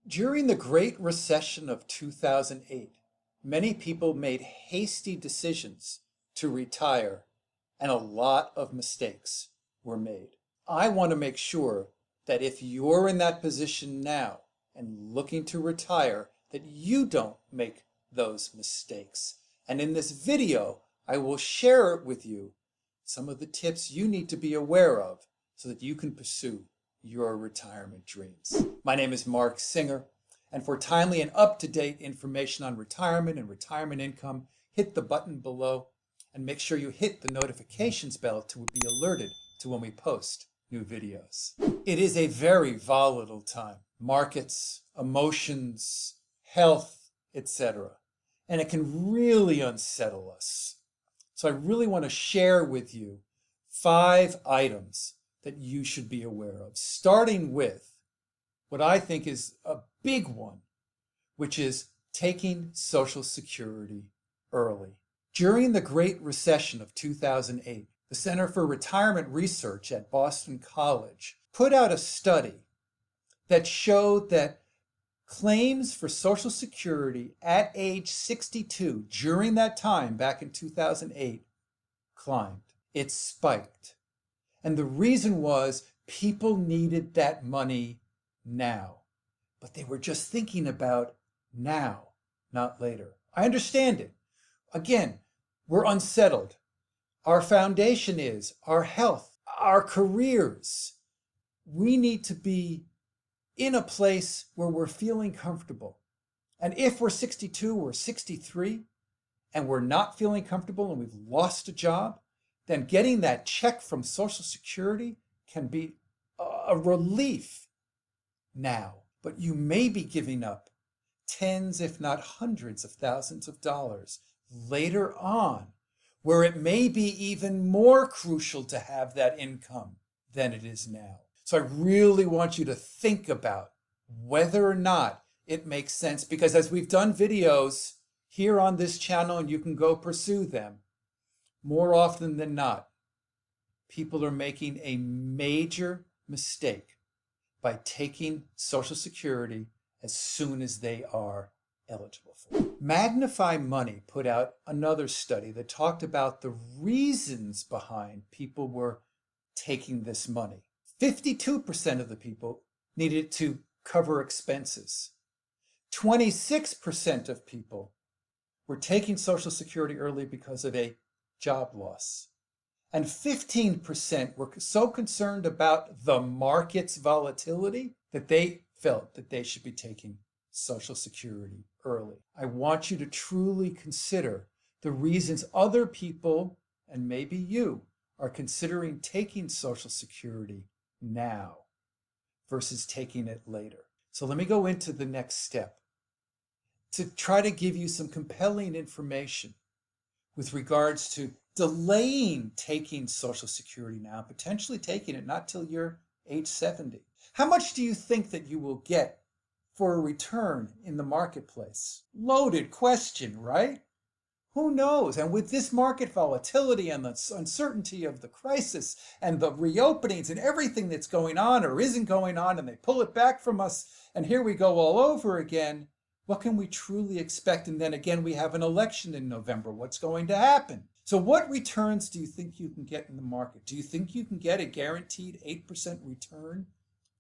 During the Great Recession of 2008, many people made hasty decisions to retire, and a lot of mistakes were made. I want to make sure that if you're in that position now and looking to retire, that you don't make those mistakes. And in this video, I will share with you some of the tips you need to be aware of so that you can pursue your retirement dreams. My name is Mark Singer, and for timely and up-to-date information on retirement and retirement income, hit the button below and make sure you hit the notifications bell to be alerted to when we post new videos. It is a very volatile time. Markets, emotions, health, etc. And it can really unsettle us. So I really want to share with you 5 items that you should be aware of, starting with what I think is a big one, which is taking Social Security early. During the Great Recession of 2008, the Center for Retirement Research at Boston College put out a study that showed that claims for Social Security at age 62 during that time, back in 2008, climbed. It spiked. And the reason was people needed that money now. But they were just thinking about now, not later. I understand it. Again, we're unsettled. Our foundation is our health, our careers. We need to be in a place where we're feeling comfortable. And if we're 62 or 63 and we're not feeling comfortable and we've lost a job, then getting that check from Social Security can be a relief now. But you may be giving up tens, if not hundreds of thousands of dollars later on, where it may be even more crucial to have that income than it is now. So I really want you to think about whether or not it makes sense, because as we've done videos here on this channel, and you can go pursue them, more often than not, people are making a major mistake by taking Social Security as soon as they are eligible for it. Magnify Money put out another study that talked about the reasons behind people were taking this money. 52% of the people needed to cover expenses. 26% of people were taking Social Security early because of a job loss. And 15% were so concerned about the market's volatility that they felt that they should be taking Social Security early. I want you to truly consider the reasons other people, and maybe you, are considering taking Social Security now versus taking it later. So let me go into the next step to try to give you some compelling information with regards to delaying taking Social Security now, potentially taking it not till you're age 70. How much do you think that you will get for a return in the marketplace? Loaded question, right? Who knows? And with this market volatility and the uncertainty of the crisis and the reopenings and everything that's going on or isn't going on, and they pull it back from us, and here we go all over again, what can we truly expect? And then again, we have an election in November. What's going to happen? So what returns do you think you can get in the market? Do you think you can get a guaranteed 8% return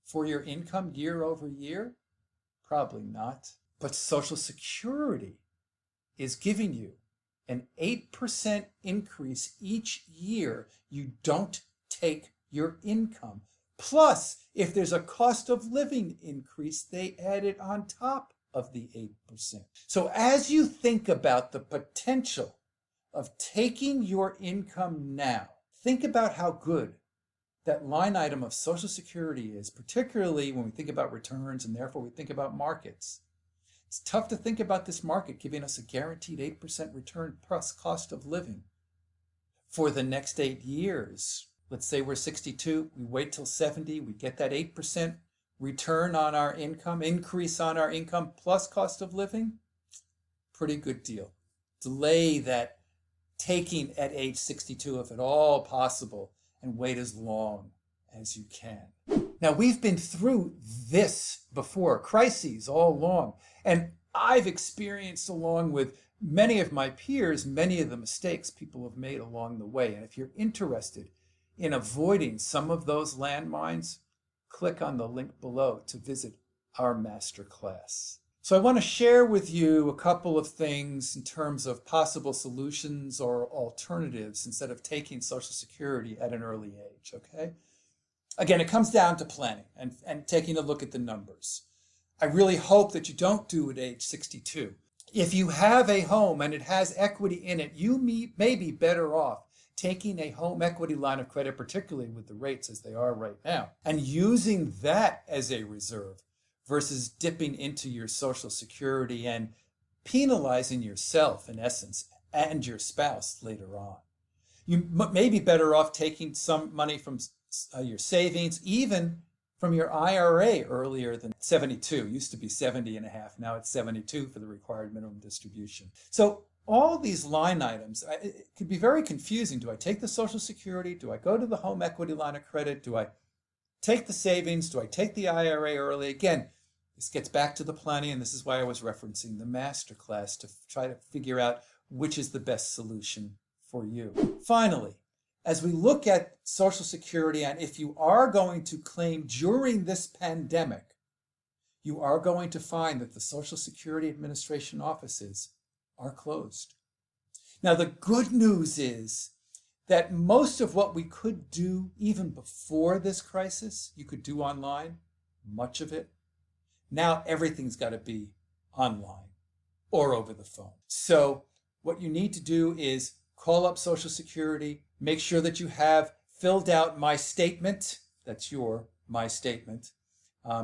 for your income year over year? Probably not. But Social Security is giving you an 8% increase each year you don't take your income. Plus, if there's a cost of living increase, they add it on top of the 8%. So as you think about the potential of taking your income now, think about how good that line item of Social Security is, particularly when we think about returns and therefore we think about markets. It's tough to think about this market giving us a guaranteed 8% return plus cost of living for the next 8 years. Let's say we're 62, we wait till 70, we get that 8% return on our income, increase on our income plus cost of living. Pretty good deal. Delay that taking at age 62 if at all possible, and wait as long as you can. Now, we've been through this before, crises all along, and I've experienced, along with many of my peers, many of the mistakes people have made along the way. And if you're interested in avoiding some of those landmines, click on the link below to visit our masterclass. So I want to share with you a couple of things in terms of possible solutions or alternatives instead of taking Social Security at an early age, okay? Again, it comes down to planning and taking a look at the numbers. I really hope that you don't do it at age 62. If you have a home and it has equity in it, you may be better off taking a home equity line of credit, particularly with the rates as they are right now, and using that as a reserve versus dipping into your Social Security and penalizing yourself, in essence, and your spouse later on. You may be better off taking some money from your savings, even from your IRA earlier than 72. It used to be 70 and a half. Now it's 72 for the required minimum distribution. So all these line items, it could be very confusing. Do I take the Social Security? Do I go to the home equity line of credit? Do I take the savings? Do I take the IRA early? Again, this gets back to the planning, and this is why I was referencing the masterclass to try to figure out which is the best solution for you. Finally, as we look at Social Security, and if you are going to claim during this pandemic, you are going to find that the Social Security Administration offices are closed. Now, the good news is that most of what we could do even before this crisis, you could do online, much of it. Now everything's got to be online or over the phone. So what you need to do is call up Social Security, make sure that you have filled out My Statement, that's your My Statement,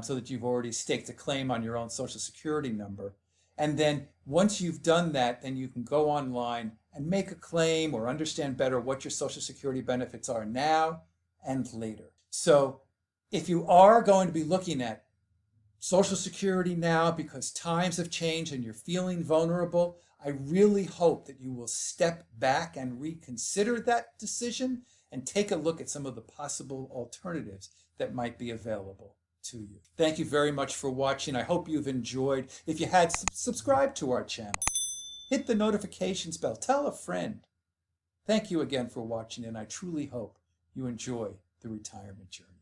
so that you've already staked a claim on your own Social Security number. And then once you've done that, then you can go online and make a claim or understand better what your Social Security benefits are now and later. So if you are going to be looking at Social Security now because times have changed and you're feeling vulnerable, I really hope that you will step back and reconsider that decision and take a look at some of the possible alternatives that might be available to you. Thank you very much for watching. I hope you've enjoyed. If you had, subscribe to our channel. Hit the notifications bell. Tell a friend. Thank you again for watching, and I truly hope you enjoy the retirement journey.